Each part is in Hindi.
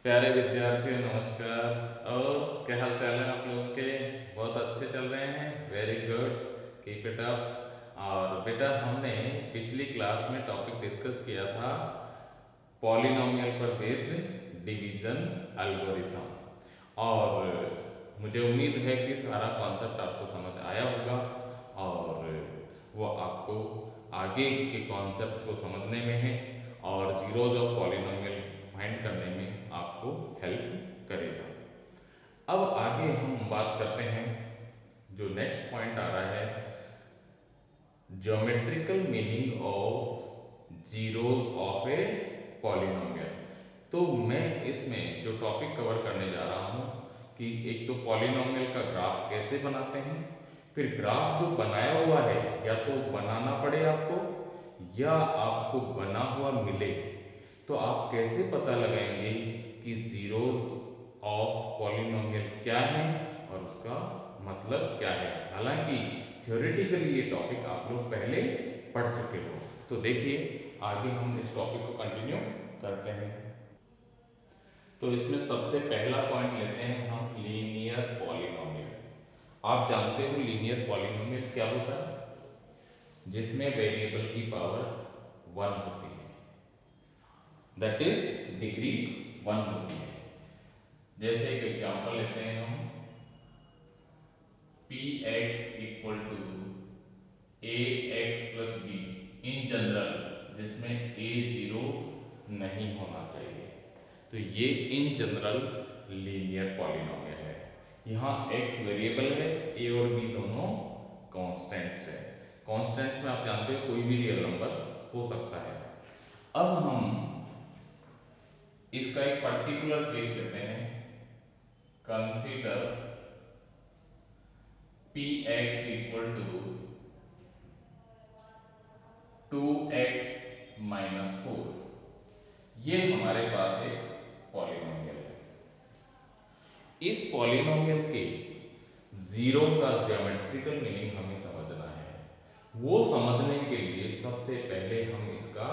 प्यारे विद्यार्थियों नमस्कार। और क्या हाल चाल है आप लोगों के? बहुत अच्छे चल रहे हैं, very good, keep it up. और बेटा हमने पिछली क्लास में टॉपिक डिस्कस किया था पॉलिनोमियल पर बेस्ड डिवीजन एल्गोरिथम। और मुझे उम्मीद है कि सारा कॉन्सेप्ट आपको समझ आया होगा और वो आपको आगे के कॉन्सेप्ट को समझने में है और जीरोज ऑफ पॉलिनोमियल फाइंड करने में आपको हेल्प करेगा। अब आगे हम बात करते हैं, जो नेक्स्ट पॉइंट आ रहा है, geometrical meaning of zeros of a polynomial. तो मैं इसमें जो टॉपिक कवर करने जा रहा हूँ कि एक तो पॉलिनोमियल का ग्राफ कैसे बनाते हैं, फिर ग्राफ जो बनाया हुआ है या तो बनाना पड़े आपको या आपको बना हुआ मिले, तो आप कैसे पता लगाएंगे कि जीरोज ऑफ पॉलिनोमियल क्या है और उसका मतलब क्या है। हालांकि थ्योरेटिकली ये टॉपिक आप लोग पहले पढ़ चुके हो। तो देखिए आगे हम इस टॉपिक को कंटिन्यू करते हैं। तो इसमें सबसे पहला पॉइंट लेते हैं हम लीनियर पॉलिनोमियल। आप जानते हो लीनियर पॉलिनोमियल क्या होता है? जिसमें वेरिएबल की पावर 1 होती है, दैट इज डिग्री 1 होती है। जैसे एक एग्जांपल लेते हैं हम, p x equal to a x plus b in general, जिसमें ए जीरो नहीं होना चाहिए। तो ये इन जनरल लीनियर पॉलिनोमियल है। यहाँ x वेरिएबल है, a और b दोनों कांस्टेंट्स है। कांस्टेंट्स में आप जानते हो कोई भी रियल नंबर हो सकता है। अब हम इसका एक पर्टिकुलर केस लेते हैं, consider p x equal to 2x minus 4। ये हमारे पास एक पॉलिनोमियल है। इस पॉलिनोमियल के जीरो का ज्योमेट्रिकल मीनिंग हमें समझना है। वो समझने के लिए सबसे पहले हम इसका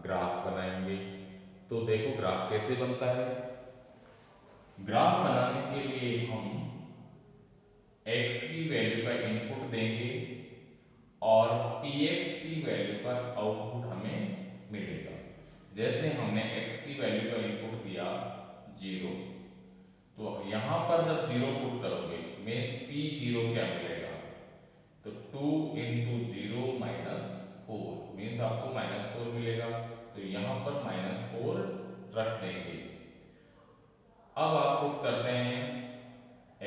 ग्राफ बनाएंगे। तो देखो ग्राफ कैसे बनता है। ग्राफ बनाने के लिए हम x की वैल्यू का इनपुट देंगे और px की वैल्यू का आउटपुट हमें मिलेगा। जैसे हमने x की वैल्यू का इनपुट दिया 0, तो यहां पर जब 0 पुट करोगे मीन्स p0 क्या मिलेगा, तो 2 इंटू 0 माइनस 4 मीन्स आपको -4 मिलेगा। तो यहां पर -4 रख देंगे। अब आप पुट करते हैं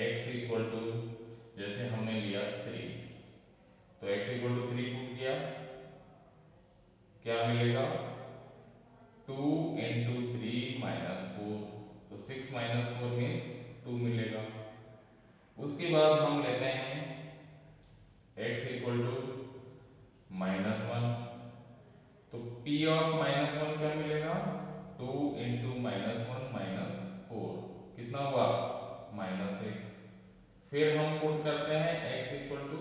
x इक्वल टू, जैसे हमने लिया 3, तो x इक्वल टू 3 पुट किया, क्या मिलेगा 2 इंटू 3 माइनस 4, तो 6 माइनस 4 मीन्स 2 मिलेगा। उसके बाद हम लेते हैं x इक्वल टू -1, तो p ऑफ -1 क्या मिलेगा 2 इंटू -1 -4, कितना हुआ -6। फिर हम पुट करते हैं x इक्वल टू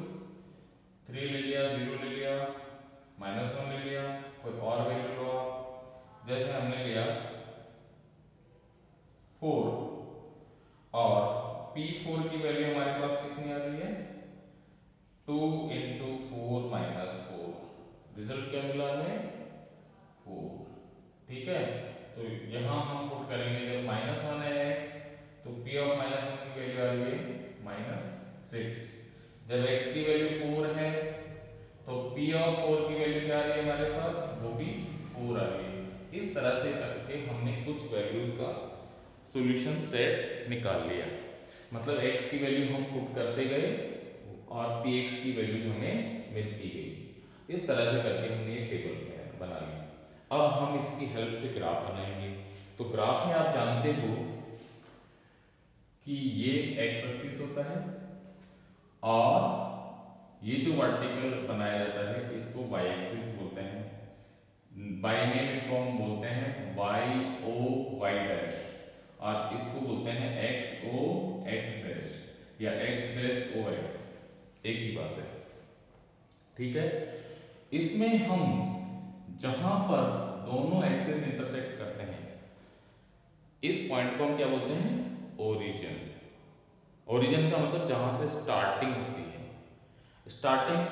3 ले लिया, 0 ले लिया, -1 ले लिया, कोई और वैल्यू लो आप। जैसे हमने लिया 4 और p4 की वैल्यू हमारे पास कितनी आ रही है 2 इंटू 4 माइनस 4, रिजल्ट क्या मिला हमें 4। ठीक है, तो यहाँ हम पुट करेंगे जब -1 है x, तो p ऑफ -1 की वैल्यू आ रही है -6। जब x की वैल्यू 4 है तो p ऑफ 4 की वैल्यू क्या आ रही है हमारे पास, वो भी 4 आ रही है। इस तरह से करके हमने कुछ वैल्यूज का सॉल्यूशन सेट निकाल लिया। मतलब x की वैल्यू हम पुट करते गए और px की वैल्यू हमें मिलती गई। इस तरह से करके हमने ये टेबल बना लिया। अब हम इसकी हेल्प से ग्राफ बनाएंगे। तो ग्राफ में आप जानते हो कि ये x एक्सिस होता है और ये जो वर्टिकल बनाया जाता है इसको y एक्सिस बोलते हैं। बाई में इनको हम बोलते हैं वाई ओ वाई डैश, और इसको बोलते हैं एक्स ओ एक्स डैश या एक्स डैश ओ एक्स, एक ही बात है। ठीक है, इसमें हम जहां पर दोनों एक्सेस इंटरसेक्ट करते हैं इस पॉइंट को हम क्या बोलते हैं? ओरिजिन। ओरिजिन का मतलब जहां से स्टार्टिंग होती है, स्टार्टिंग।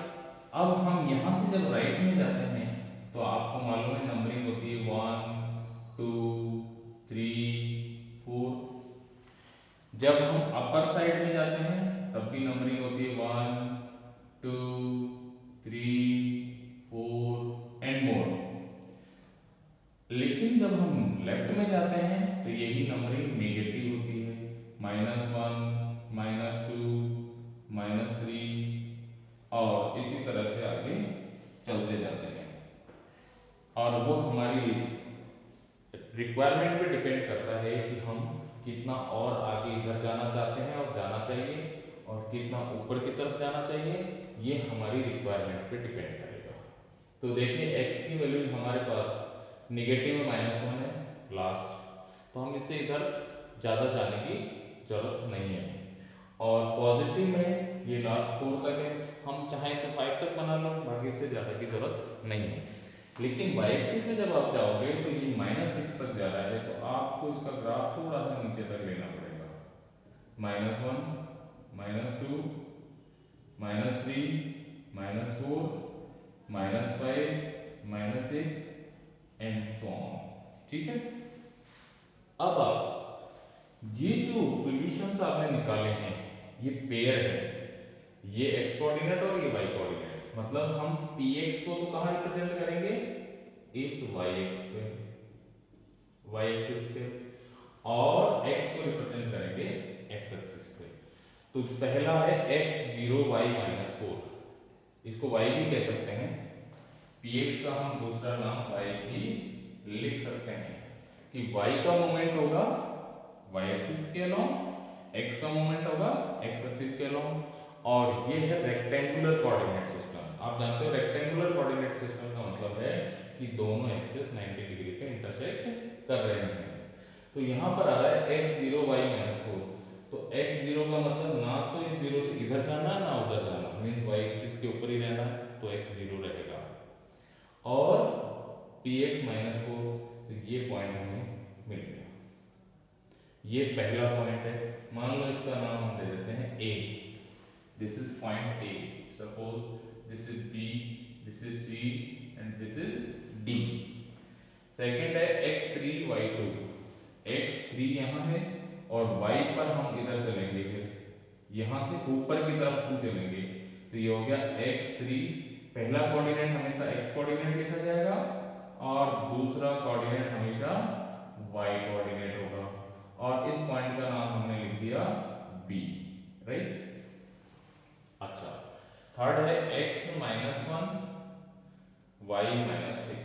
अब हम यहां से जब राइट में जाते हैं तो आपको मालूम है नंबरिंग होती है 1 2 3 4। जब हम अपर साइड में जाते हैं तब भी नंबरिंग होती है 1 2 3 4 एंड मोर। लेकिन जब हम लेफ्ट में जाते हैं तो यही नंबरिंग नेगेटिव होती है, -1 -2 -3 और इसी तरह से आगे चलते जाते हैं। और वो हमारी रिक्वायरमेंट पे डिपेंड करता है कि हम कितना और आगे इधर जाना चाहते हैं और जाना चाहिए, और कितना ऊपर की तरफ जाना चाहिए, ये हमारी रिक्वायरमेंट पे डिपेंड करेगा। तो देखिए x की वैल्यू हमारे पास नेगेटिव में -1 है लास्ट, तो हम इससे इधर ज़्यादा जाने की जरूरत नहीं है। और पॉजिटिव में ये लास्ट 4 तक है, हम चाहें तो 5 तक बना लो, बाकी इससे ज़्यादा की जरूरत नहीं है। लेकिन वाई एक्सिस में जब आप जाओगे तो ये -6 तक जा रहा है, तो आपको इसका ग्राफ थोड़ा सा नीचे तक लेना पड़ेगा। -1 -2 -3 -4 -5 -6 एंड सो ऑन। ठीक है। अब आप ये जो सॉल्यूशंस आपने निकाले हैं ये पेयर है, ये x कोऑर्डिनेट और ये y कोऑर्डिनेट, मतलब हम px को तो कहाँ रिप्रेजेंट करेंगे? इस y एक्सिस पे, और x को रिप्रेजेंट करेंगे x एक्सिस पे। तो पहला है x0 y -4, इसको y भी कह सकते हैं, px का हम दूसरा नाम y भी लिख सकते हैं कि y का मोमेंट होगा y एक्सिस के अलोंग, x का मोमेंट होगा x एक्सिस के अलोंग, और ये है रेक्टेंगुलर कोऑर्डिनेट सिस्टम। आप जानते हो रेक्टेंगुलर कोऑर्डिनेट सिस्टम का मतलब है कि दोनों एक्सिस 90 डिग्री पे इंटरसेक्ट कर रहे हैं। तो यहाँ पर आ रहा है x0 y -4, तो x0 का मतलब ना तो इस जीरो से इधर जाना है ना उधर जाना, मींस y एक्सिस के ऊपर ही रहना है, तो x0 रहेगा। और px -4, तो ये पॉइंट हमें मिल गया। ये पहला पॉइंट है, मान लो इसका नाम हम दे देते हैं a, this is point a, suppose this is b, this is c and this is d। Second है x3 y2, x3 यहाँ है और y पर हम इधर चलेंगे, फिर यहाँ से ऊपर की तरफ 2 चलेंगे, तो ये हो गया x3। पहला कोऑर्डिनेट हमेशा x कोऑर्डिनेट लिखा जाएगा और दूसरा कोऑर्डिनेट हमेशा y कोऑर्डिनेट होगा, और इस पॉइंट का नाम हमने लिख दिया b, राइट। अच्छा, थर्ड है x -1 y -6,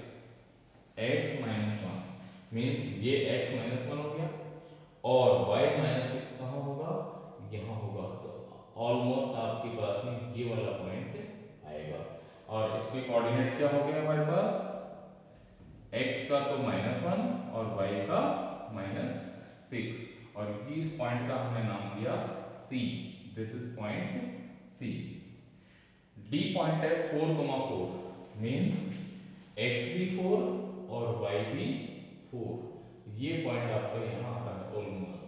x -1 मीन्स ये x -1 हो गया, और y -6 कहाँ होगा? यहाँ होगा, तो ऑलमोस्ट आपके पास में ये वाला पॉइंट आएगा। और इसके कोऑर्डिनेट क्या हो गया हमारे पास? x का तो -1 और y का -6, और इस पॉइंट का हमने नाम दिया C, this is point C। D point है 4,4, मीन्स x भी 4 और y भी 4, ये पॉइंट आपका यहाँ आ रहा है ऑलमोस्ट,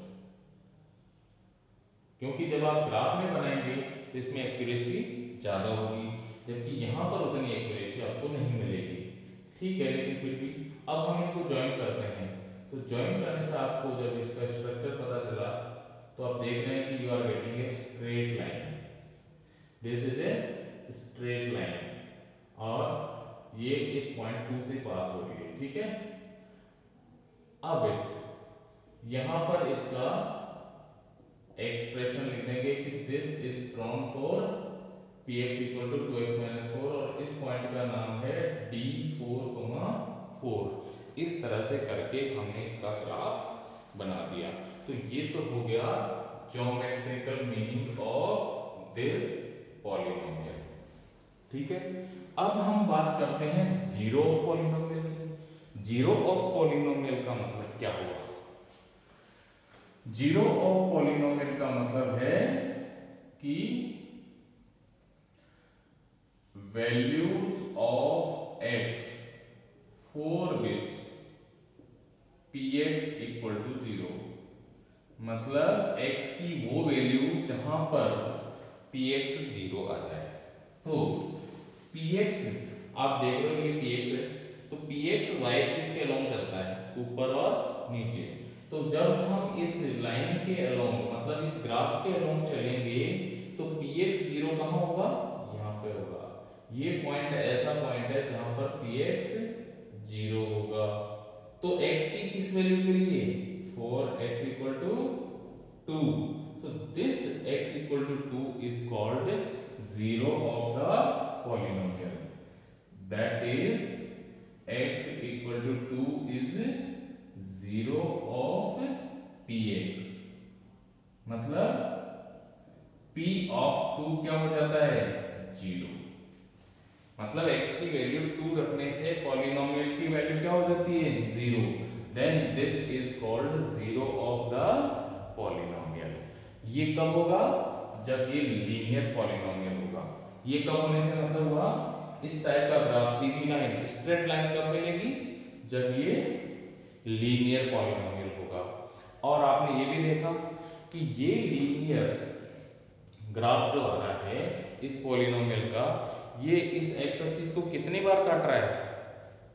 क्योंकि जब आप ग्राफ में बनाएंगे तो इसमें एक्यूरेसी ज़्यादा होगी, जबकि यहाँ पर उतनी एक्यूरेसी आपको नहीं मिलेगी। ठीक है, लेकिन फिर भी अब हम इनको ज्वाइन करते हैं, तो ज्वाइन करने से आपको जब इसका स्ट्रक्चर पता चला तो आप देख रहे हैं कि you are getting a straight line, this is a straight line, और ये इस पॉइंट 2 से पास हो रही है। ठीक है, अब यहाँ पर इसका एक्सप्रेशन लिख देंगे कि this is drawn for px equal to 2x -4, और इस पॉइंट का नाम है d4,4। इस तरह से करके हमने इसका ग्राफ बना दिया। तो ये तो हो गया geometrical meaning of this polynomial. ठीक है, अब हम बात करते हैं जीरो ऑफ पॉलिनोमियल की। जीरो ऑफ पॉलिनोमियल का मतलब क्या होगा? जीरो ऑफ पॉलिनोमियल का मतलब है कि values of x for which p x equal to 0, मतलब x की वो वैल्यू जहां पर px 0 आ जाए। तो px आप देख रहे हो ये px है, तो px y एक्सिस के अलोंग चलता है, ऊपर और नीचे। तो जब हम इस लाइन के अलोंग, मतलब इस ग्राफ के अलोंग चलेंगे, तो px 0 कहाँ होगा, यहाँ पे होगा। ये पॉइंट ऐसा पॉइंट है जहां पर px 0 होगा। तो x की किस वैल्यू के लिए, for x equal to 2, so this x equal to 2 is called zero of the polynomial, that is x equal to 2 is zero of px, मतलब p of 2 क्या हो जाता है, 0। मतलब x की वैल्यू 2 रखने से पॉलिनोमियल की वैल्यू क्या हो जाती है, 0। Then this is called zero of the polynomial. ये कब होगा, जब ये लीनियर पॉलिनोमियल होगा। ये कब होने से मतलब हुआ, इस टाइप का ग्राफ, सीधी लाइन, स्ट्रेट लाइन कब मिलेगी, जब ये लीनियर पॉलिनोमियल होगा। और आपने ये भी देखा कि ये लीनियर ग्राफ जो आ रहा है इस पॉलिनोमियल का, ये इस एक्स एक्सिस को कितनी बार काट रहा है,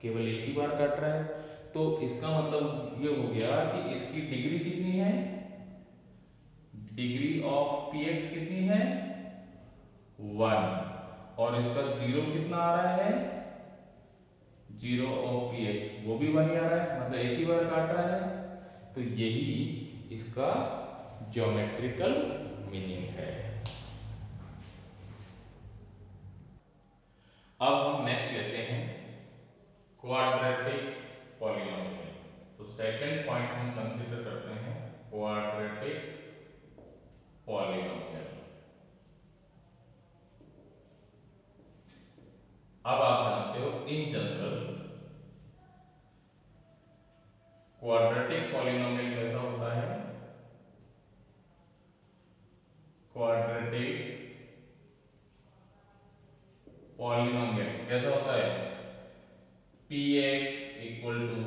केवल एक ही बार काट रहा है। तो इसका मतलब ये हो गया कि इसकी डिग्री कितनी है, डिग्री ऑफ पी एक्स कितनी है, 1, और इसका जीरो कितना आ रहा है, जीरो ऑफ पी एक्स वो भी 1 ही आ रहा है, मतलब एक ही बार काट रहा है। तो यही इसका ज्योमेट्रिकल मीनिंग है। अब हम नेक्स्ट लेते हैं क्वाड्रेटिक पॉलिनोमियल। तो सेकंड पॉइंट हम कंसीडर करते हैं क्वाड्रेटिक पॉलिनोमियल। अब आप जानते हो इन जनरल क्वाड्रेटिक पॉलिनोमियल कैसा होता है, क्वाड्रेटिक पॉलिनोमियल कैसा होता है, पी एक्स इक्वल टू,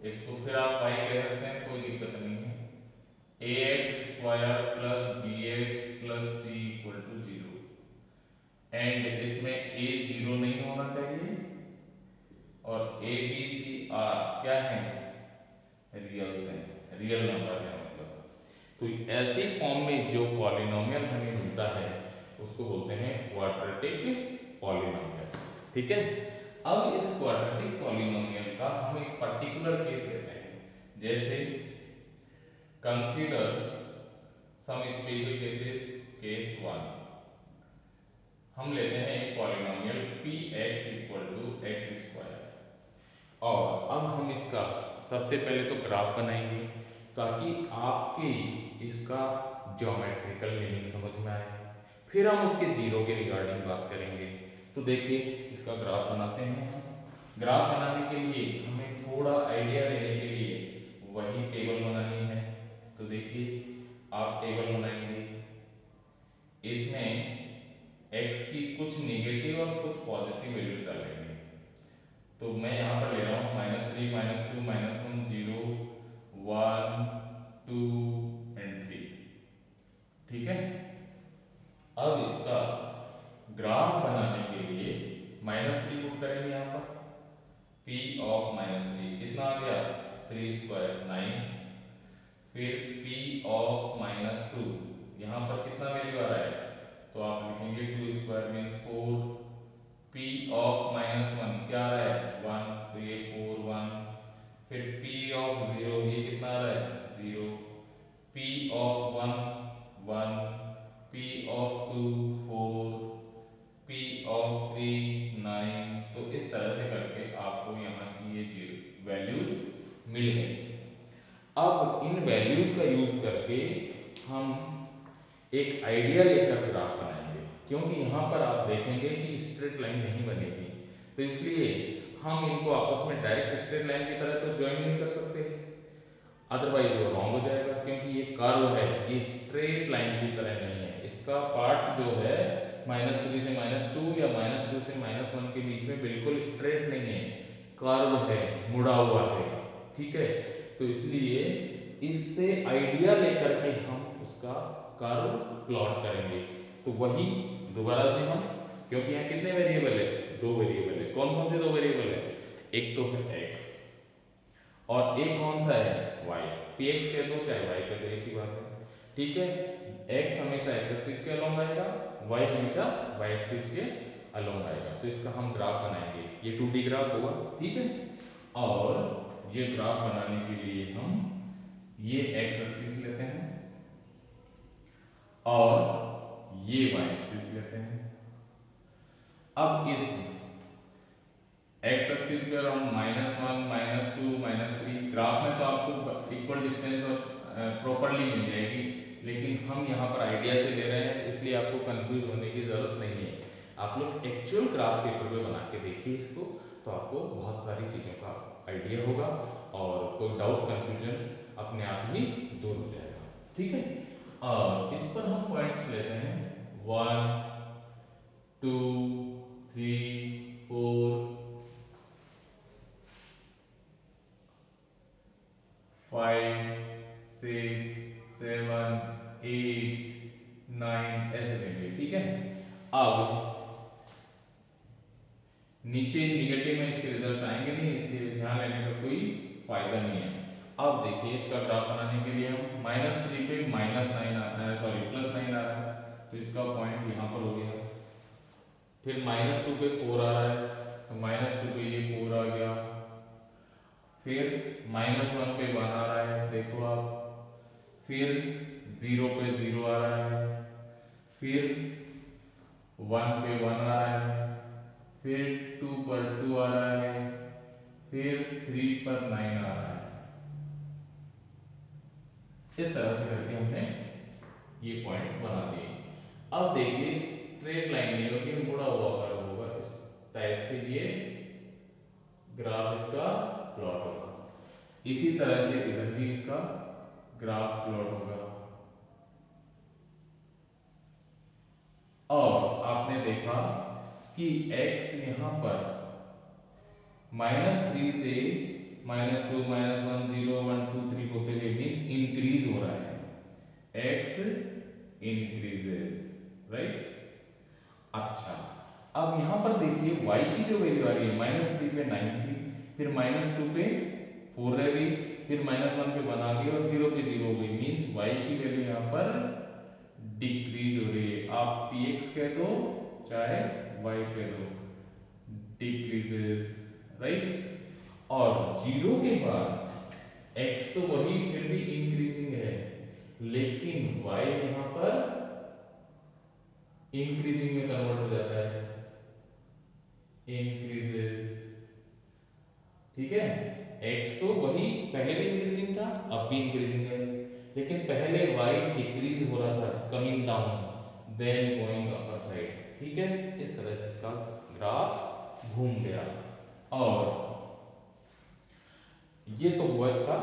इसको फिर आप y कह सकते हैं, कोई दिक्कत नहीं है, a x square plus b x plus c equal to 0, and इसमें a 0 नहीं होना चाहिए, और ए बी सी आर क्या है, रियल्स हैं, रियल नंबर है मतलब। तो ऐसी फॉर्म में जो पॉलिनोमियल हमें मिलता है उसको बोलते हैं क्वाड्रेटिक पॉलिनोमियल। ठीक है। अब इस क्वाड्रेटिक पॉलिनोमियल का हम एक पर्टिकुलर केस लेते हैं, जैसे consider some special cases. Case 1 हम लेते हैं एक polynomial p x equal to x square, और अब हम इसका सबसे पहले तो ग्राफ बनाएंगे ताकि आपके इसका ज्योमेट्रिकल मीनिंग समझ में आए, फिर हम उसके जीरो के रिगार्डिंग बात करेंगे। तो देखिए इसका ग्राफ बनाते हैं। ग्राफ बनाने के लिए हमें थोड़ा आइडिया लेने के लिए वही टेबल बनानी है। तो देखिए आप टेबल बनाएंगे, इसमें x की कुछ नेगेटिव और कुछ पॉजिटिव वैल्यूज डालेंगे। तो मैं यहाँ पर ले रहा हूँ -3 -2 -1 0 1 2 एंड 3। ठीक है। अब इसका ग्राफ बनाने के लिए -3 पुट करेंगे यहाँ पर, p ऑफ -3 कितना आ गया, 3 स्क्वायर 9, फिर p ऑफ -2 यहाँ पर कितना वैल्यू आ रहा है, तो आप लिखेंगे 2 स्क्वायर मीन्स 4, p ऑफ -1 क्या आ रहा है 1, तो ये 4 1, फिर p ऑफ 0 ये कितना आ रहा है 0, p of 1 1, p of 2 4, p of 3 9। तो इस तरह से करके आपको यहाँ की ये वैल्यूज मिल गई। अब इन वैल्यूज का यूज करके हम एक आइडिया लेकर ग्राफ बनाएंगे, क्योंकि यहाँ पर आप देखेंगे कि स्ट्रेट लाइन नहीं बनेगी, तो इसलिए हम इनको आपस में डायरेक्ट स्ट्रेट लाइन की तरह तो ज्वाइन नहीं कर सकते, अदरवाइज वो रॉन्ग हो जाएगा, क्योंकि ये कर्व है, ये स्ट्रेट लाइन की तरह नहीं है। इसका पार्ट जो है -3 से -2 या -2 से -1 के बीच में बिल्कुल स्ट्रेट नहीं है, कर्व है, मुड़ा हुआ है। ठीक है। तो इसलिए इससे आइडिया लेकर के हम उसका कर्व प्लॉट करेंगे। तो वही दोबारा से हम, क्योंकि यहाँ कितने वेरिएबल है, दो वेरिएबल है। कौन कौन से दो वेरिएबल है, एक तो है x और एक कौन सा है y। px कह दो चाहे y कह दो, एक ही बात है, ठीक है। x हमेशा x एक्सिस के अलोंग आएगा, y हमेशा y एक्सिस के अलोंग आएगा। तो इसका हम ग्राफ बनाएंगे, ये 2D ग्राफ होगा, ठीक है। और ये ग्राफ बनाने के लिए हम ये x एक्सिस लेते हैं और ये y एक्सिस लेते हैं। अब इस x एक्सिस पे हम -1 -2 -3, ग्राफ में तो आपको इक्वल डिस्टेंस और प्रॉपरली मिल जाएगी, लेकिन हम यहाँ पर आइडिया से ले रहे हैं, इसलिए आपको कंफ्यूज होने की जरूरत नहीं है। आप लोग एक्चुअल ग्राफ पेपर पे बना के देखिए इसको, तो आपको बहुत सारी चीज़ों का आइडिया होगा और कोई डाउट कंफ्यूजन अपने आप ही दूर हो जाएगा, ठीक है। और इस पर हम पॉइंट्स लेते हैं 1 2 3 4 5 6 7 8 9 ऐसे लेंगे, ठीक है। अब नीचे निगेटिव में इसके रिजल्ट आएंगे नहीं, इसलिए ध्यान लेने का कोई फायदा नहीं है। अब देखिए इसका ग्राफ बनाने के लिए हम -3 पे -9 आ रहा है, सॉरी +9 आ रहा है, तो इसका पॉइंट यहाँ पर हो गया। फिर -2 पे 4 आ रहा है, तो -2 पे ये 4 आ गया। फिर -1 पे 1 आ रहा है, देखो आप। फिर 0 पे 0 आ रहा है, फिर 1 पे 1 आ रहा है, फिर 2 पर 2 आ रहा है, फिर 3 पर 9 आ रहा है। इस तरह से करके हमने ये पॉइंट्स बना दिए। अब देखिए स्ट्रेट लाइन नहीं होगी, मुड़ा हुआ कर्व होगा, इस टाइप से ये ग्राफ इसका प्लॉट होगा। इसी तरह से इधर भी इसका ग्राफ प्लॉट होगा। और आपने देखा कि x यहां पर -3 से -2 -1 0 1 2 3 होते हुए मींस इंक्रीज हो रहा है, x इंक्रीजेस, राइट। अच्छा, अब यहां पर देखिए y की जो वैल्यू आ रही है, -3 पे 9 थी, फिर -2 पे 4 रह गई, फिर -1 पे 1 आ गई और 0 पे 0 हो गई, मींस y की वैल्यू यहां पर डिक्रीज हो रही है। आप px कह दो चाहे y कह दो, डिक्रीजेस, राइट। और 0 के बाद x तो वही फिर भी इंक्रीजिंग है, लेकिन y यहां पर इंक्रीजिंग में कन्वर्ट हो जाता है, इंक्रीजेस, ठीक है। x तो वही पहले भी इंक्रीजिंग था, अब भी इंक्रीजिंग है, लेकिन पहले y डिक्रीज हो रहा था, coming down, then going upper side, ठीक है। इस तरह से इसका ग्राफ घूम गया। और ये तो हुआ इसका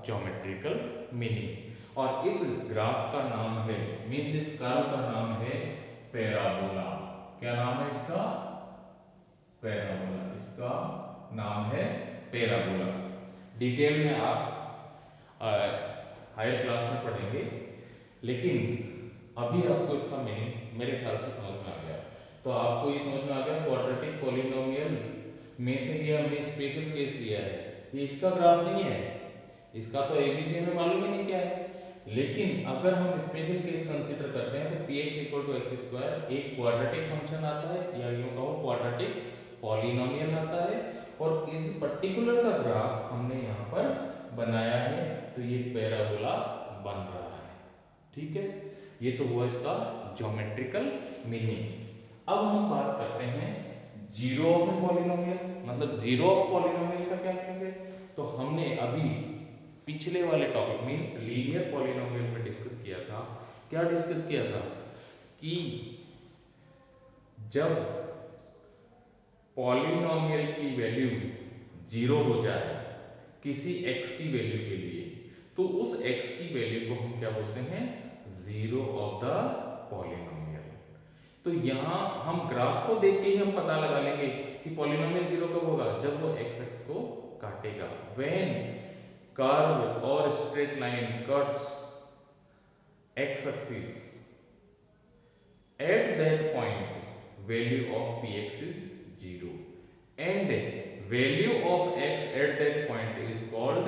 ज्योमेट्रिकल मीनिंग। और इस ग्राफ का नाम है, मींस इस कर्व का नाम है पैराबोला। क्या नाम है इसका, पैराबोला, इसका नाम है पैराबोला। डिटेल में आप हायर क्लास में पढ़ेंगे, लेकिन अभी आपको इसका मीनिंग मेरे ख्याल से समझ में आ गया। तो आपको ये समझ में आ गया क्वाड्रेटिक पॉलिनोमियल में से ये हमने स्पेशल केस लिया है, ये इसका ग्राफ नहीं है, इसका तो एबीसी में मालूम ही नहीं क्या है। लेकिन अगर हम स्पेशल केस कंसीडर करते हैं तो px = x² एक क्वाड्रेटिक फंक्शन आता है, या यूं कहो क्वाड्रेटिक पॉलिनोमियल आता है, और इस पर्टिकुलर का ग्राफ हमने यहाँ पर बनाया है, तो ये पैराबोला बन रहा है, ठीक है। ये तो हुआ इसका ज्योमेट्रिकल मीनिंग। अब हम बात करते हैं जीरो ऑफ पॉलिनोमियल, मतलब जीरो ऑफ पॉलिनोमियल का क्या मीनिंग है। तो हमने अभी पिछले वाले टॉपिक मींस लीनियर पॉलिनोमियल में डिस्कस किया था। क्या डिस्कस किया था कि जब पॉलिनोमियल की वैल्यू 0 हो जाए किसी x की वैल्यू के लिए, तो उस x की वैल्यू को हम क्या बोलते हैं, जीरो ऑफ द पॉलिनोमियल। तो यहां हम ग्राफ को देख के ही हम पता लगा लेंगे कि पॉलिनोमियल 0 कब होगा, जब वो x को काटेगा, व्हेन कर्व और straight line cuts x axis at that point value of px is 0 and value of x at that point is called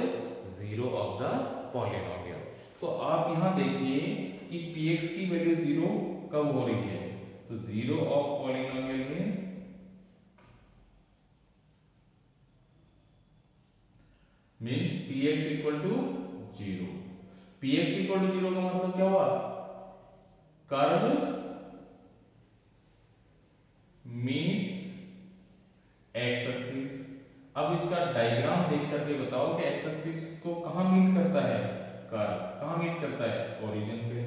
0 of the polynomial। तो आप यहां देखिए कि px की वैल्यू 0 कब हो रही है, तो 0 of polynomial means px equal to 0। px equal to 0 का मतलब क्या हुआ, कर्व मीट्स एक्स एक्सिस। अब इसका डायग्राम देख करके बताओ कि एक्स एक्सिस को कहां मीट करता है, कर्व कहां मीट करता है, ओरिजिन पे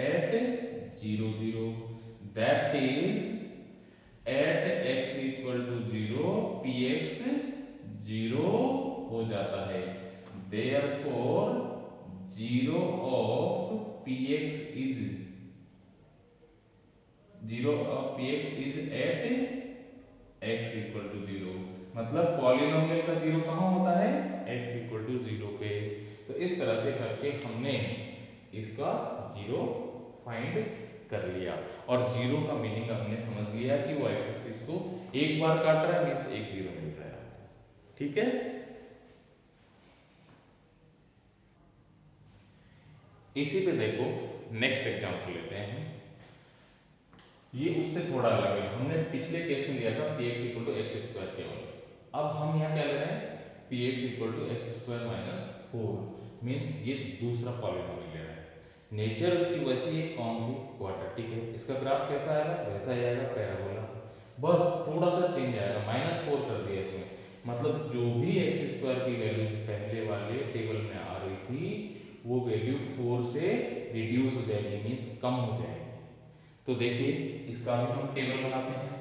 at 0 0, that is at x equal to 0 px 0 हो जाता है, therefore 0 of px is 0 of px is at x equal to 0। मतलब पॉलिनोमियल का 0 कहाँ होता है, x equal to 0 पे। तो इस तरह से करके हमने इसका 0 फाइंड कर लिया और 0 का मीनिंग हमने समझ लिया कि वो x एक्सिस को एक बार काट रहा है, मींस एक 0 मिल रहा है आपको, ठीक है। इसी पे देखो नेक्स्ट एग्जांपल लेते हैं, ये उससे थोड़ा अलग है। हमने पिछले केस में लिया था px equal to x square केवल, अब हम यहाँ क्या ले रहे हैं, px equal to x square minus 4, means ये दूसरा पॉलिनोमियल ले रहा है। नेचर उसकी वैसी है, कौन सी, क्वाड्रेटिक है। इसका ग्राफ कैसा आएगा, वैसा ही आएगा, पैराबोला, बस थोड़ा सा चेंज आएगा, -4 कर दिया इसमें। मतलब जो भी एक्स स्क्वायर की वैल्यूज पहले वाले टेबल में आ रही थी वो वैल्यू 4 से रिड्यूस हो जाएगी, मीन्स कम हो जाएगी। तो देखिए इसका भी हम टेबल बनाते हैं।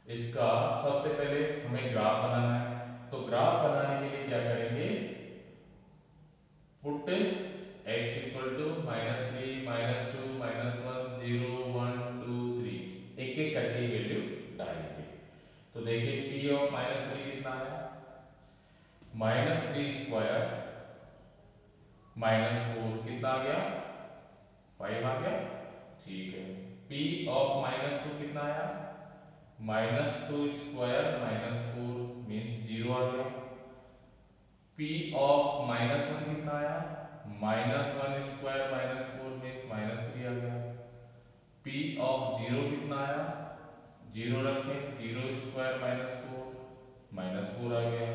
इसका सबसे पहले हमें ग्राफ बनाना है, तो ग्राफ बनाने के लिए क्या करेंगे, पुट x इक्वल टू -3 -2 -1 0 1 2 3, एक एक करके वैल्यू डालेंगे। तो देखिए p ऑफ -3 कितना आया, -3 स्क्वायर -4 कितना आ गया, 5 आ गया, ठीक है। p ऑफ -2 कितना आया, -2 स्क्वायर -4 मीन्स 0 आ गया। p ऑफ -1 कितना आया, -1 स्क्वायर -4 मीन्स -3 आ गया। p ऑफ 0 कितना आया, 0 रखें, 0 स्क्वायर -4 -4 आ गया।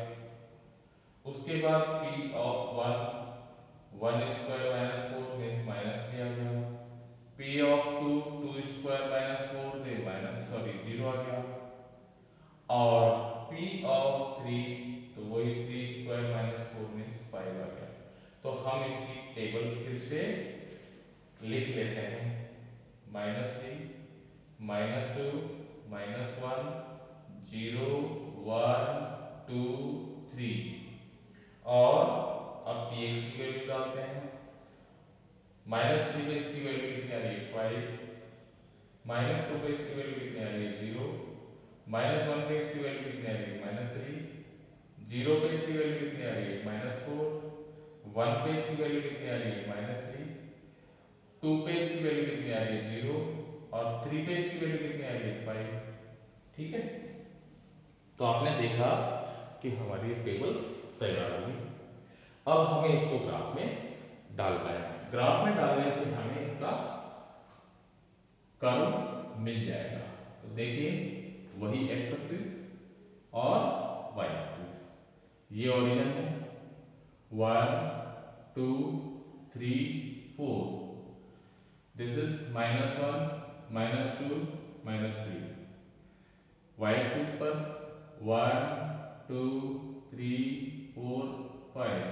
उसके बाद p ऑफ 1 स्क्वायर -4 मीन्स -3 आ गया। p of 2 square -4 they sorry 0 आ गया। और p ऑफ 3 तो वही 3 स्क्वायर -4 मीन्स 5 आ गया। तो हम इसकी टेबल फिर से लिख लेते हैं, -3 -2 -1 0 1 2 3, और अब px की वैल्यू डालते हैं। -3 पे इसकी वैल्यू कितनी आ रही है, 5, -2 पे इसकी वैल्यू कितनी आ रही है, 0, -1 पे इसकी वैल्यू कितनी आ रही है, -3, 0 पे इसकी वैल्यू कितनी आ रही है, -4, 1 पे इसकी वैल्यू कितनी आ रही है, -3, 2 पे इसकी वैल्यू कितनी आ रही है, 0, और 3 पे इसकी वैल्यू कितनी आ रही है, 5, ठीक है। तो आपने देखा कि हमारी टेबल तैयार होगी। अब हमें इसको ग्राफ में डालना है, ग्राफ में डालने से हमें इसका कर्व मिल जाएगा। तो देखिए वही एक्स एक्सिस और वाई एक्सिस, ये ओरिजिन है 1 2 3 4, दिस इज -1 -2 -3। वाई एक्सिस पर 1 2 3 4 5,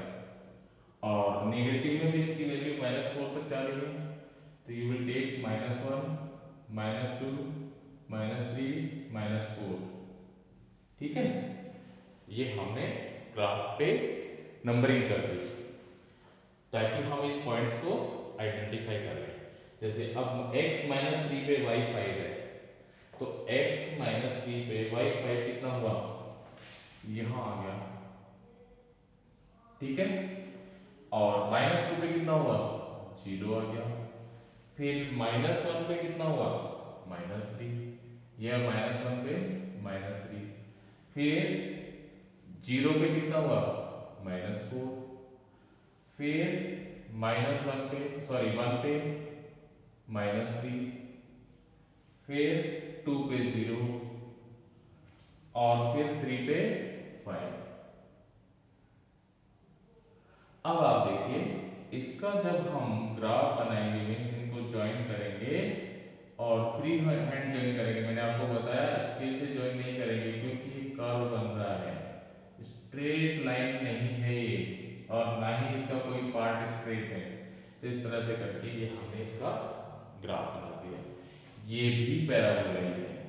और नेगेटिव में भी इसकी वैल्यू -4 तक जा रही है, तो यू विल टेक -1 -2 -3 -4, ठीक है। ये हमने ग्राफ पे नंबरिंग कर दी ताकि हम इन पॉइंट्स को आइडेंटिफाई कर लें। जैसे अब x -3 पे y 5 है, तो x -3 पे y 5 कितना हुआ, यहाँ आ गया, ठीक है। और -2 पे कितना हुआ, 0 आ गया। फिर -1 पे कितना हुआ, -3, या -1 पे -3। फिर 0 पे कितना हुआ, -4। फिर -1 पे, सॉरी 1 पे -3। फिर 2 पे 0 और फिर 3 पे 5। अब आप देखिए इसका जब हम ग्राफ बनाएंगे, मीन्स इनको ज्वाइन करेंगे और फ्री हैंड ज्वाइन करेंगे। मैंने आपको बताया स्केल से ज्वाइन नहीं करेंगे क्योंकि ये कर्व बन रहा है, स्ट्रेट लाइन नहीं है ये, और ना ही इसका कोई पार्ट स्ट्रेट है। तो इस तरह से करके ये हमने इसका ग्राफ बना दिया। ये भी पैराबोला ही है,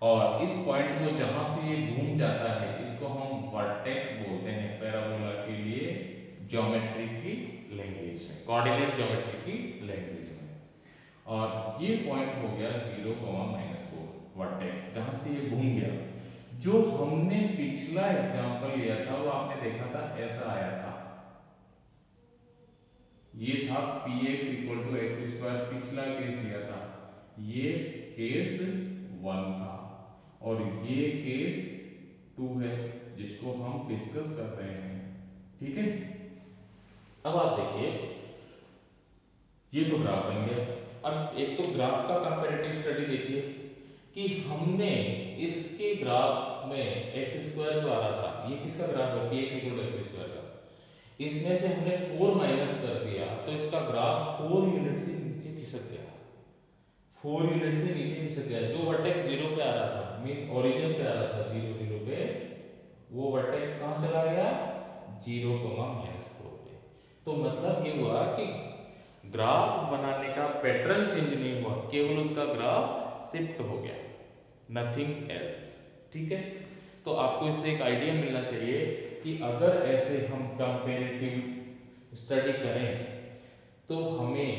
और इस पॉइंट को जहां से ये घूम जाता है इसको हम वर्टेक्स बोलते हैं पैराबोला के लिए, ज्योमेट्री की लैंग्वेज में, कोऑर्डिनेट ज्योमेट्री की लैंग्वेज में। और ये पॉइंट हो गया 0, -4 वर्टेक्स, जहां से ये घूम गया। जो हमने पिछला एग्जांपल लिया था वो आपने देखा था ऐसा आया था, ये था px = x², पिछला केस लिया था, ये केस 1 था और ये केस 2 है जिसको हम डिस्कस कर रहे हैं। ठीक है। अब आप देखिए ये तो ग्राफ बन गया। अब एक तो ग्राफ का कंपैरेटिव स्टडी देखिए कि हमने इसके ग्राफ में x² जो आ रहा था, ये किसका ग्राफ है, px = x² का, इसमें से हमने 4 माइनस कर दिया तो इसका ग्राफ 4 यूनिट से नीचे खिसक गया, 4 यूनिट से नीचे खिसक गया। जो वर्टेक्स 0 पे आ रहा था, मींस ओरिजिन पे आ रहा था 0, 0 पे, वो वर्टेक्स कहां चला गया, 0, -4 पे। तो मतलब ये हुआ कि ग्राफ बनाने का पैटर्न चेंज नहीं हुआ, केवल उसका ग्राफ शिफ्ट हो गया, नथिंग एल्स। ठीक है। तो आपको इससे एक आइडिया मिलना चाहिए कि अगर ऐसे हम कंपैरेटिव स्टडी करें तो हमें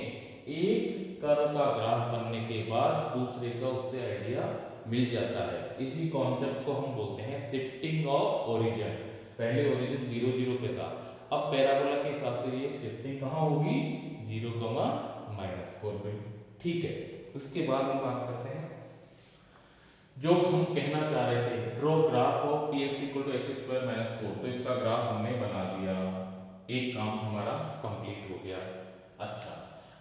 एक कर्व का ग्राफ बनने के बाद दूसरे का उससे आइडिया मिल जाता है। इसी कॉन्सेप्ट को हम बोलते हैं शिफ्टिंग ऑफ ओरिजिन। पहले ओरिजिन 0, 0 पे था, अब पैराबोला के हिसाब से ये शिफ्टिंग कहाँ होगी, 0, -4 पे। ठीक है। उसके बाद हम बात करते हैं जो हम कहना चाह रहे थे, draw graph of px = x² -4। तो इसका ग्राफ हमने बना दिया, एक काम हमारा कंप्लीट हो गया। अच्छा,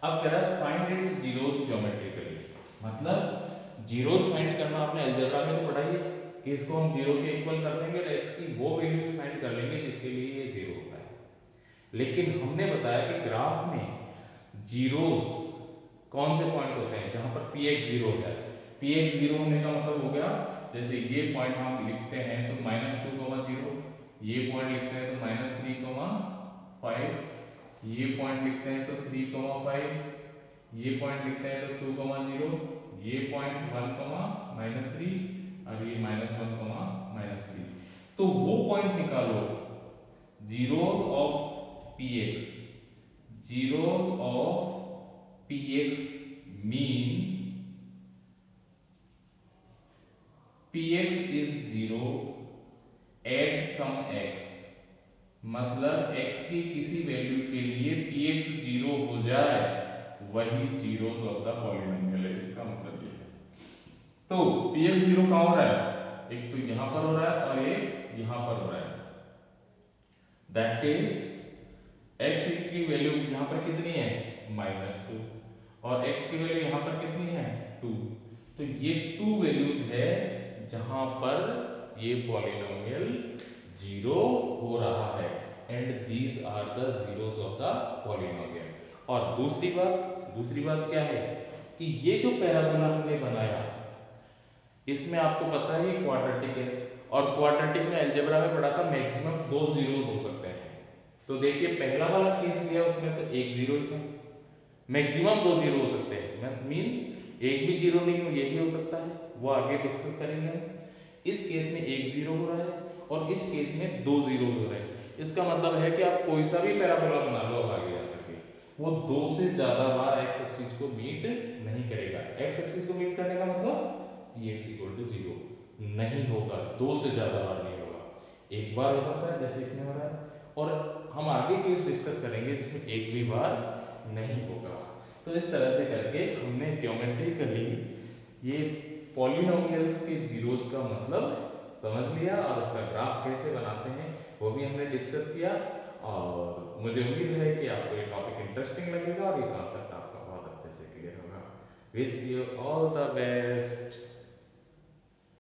अब कह रहा है फाइंड इट्स जीरोस ज्योमेट्रिकली, मतलब जीरोस फाइंड करना आपने अलजेब्रा में तो पढ़ा ही है कि इसको हम 0 के इक्वल कर देंगे और x की वो वैल्यूज फाइंड कर लेंगे जिसके लिए ये 0 होता है। लेकिन हमने बताया कि ग्राफ में जीरोस कौन से पॉइंट होते हैं जहां पर px 0 हो जाए। px 0 होने का मतलब हो गया, जैसे ये पॉइंट हम लिखते हैं तो -2, 0, ये पॉइंट लिखते हैं तो -3, 5, ये पॉइंट लिखते हैं तो 3, 5, ये पॉइंट लिखते हैं तो 2, 0, ये पॉइंट 1, -3 और ये -1, -3। तो वो पॉइंट निकालो zeros of px, zeros of px means px is 0 at some x, मतलब x की किसी वैल्यू के लिए px 0 हो जाए वही जीरोस ऑफ द पॉलिनोमियल है। इसका मतलब ये है। तो px 0 कहां हो रहा है, एक तो यहां पर हो रहा है और एक यहां पर हो रहा है, दैट इज x की वैल्यू यहां पर कितनी है, -2, और x की वैल्यू यहां पर कितनी है, 2। तो ये 2 वैल्यूज है जहां पर ये पॉलिनोमियल 0 हो रहा है, and these are the zeros of the polynomial. और दूसरी बात क्या है कि ये जो पैराबोला हमने बनाया इसमें आपको पता है ये क्वाड्रेटिक है, और क्वाड्रेटिक में अलजेब्रा में पढ़ा था मैक्सिमम 2 जीरोस हो सकते हैं। तो देखिए पहला वाला केस लिया उसमें तो एक 0 ही था, मैक्सिमम 2 0 हो सकते हैं, मींस एक भी 0 नहीं हो, ये भी हो सकता है, वो आगे डिस्कस करेंगे हम। इस केस में एक 0 हो रहा है और इस केस में 2 0 हो रहे हैं। इसका मतलब है कि आप कोई सा भी पैराबोला बना लो अब आगे जाकर के, वो 2 से ज्यादा बार x एक्सिस को मीट नहीं करेगा। x एक्सिस को मीट करने का मतलब px = 0 नहीं होगा, 2 से ज्यादा बार नहीं होगा। एक बार हो सकता है जैसे इसमें हो रहा आगे केस डिस्कस करेंगे जिसमें एक भी बार नहीं होगा। तो इस तरह से करके हमने ज्योमेट्रिकली ये पॉलिनोमियल्स के जीरोज का मतलब समझ लिया और उसका ग्राफ कैसे बनाते हैं वो भी हमने डिस्कस किया। और मुझे उम्मीद है कि आपको ये टॉपिक इंटरेस्टिंग लगेगा और ये कॉन्सेप्ट आपका बहुत अच्छे से क्लियर होगा। Wish you all the best.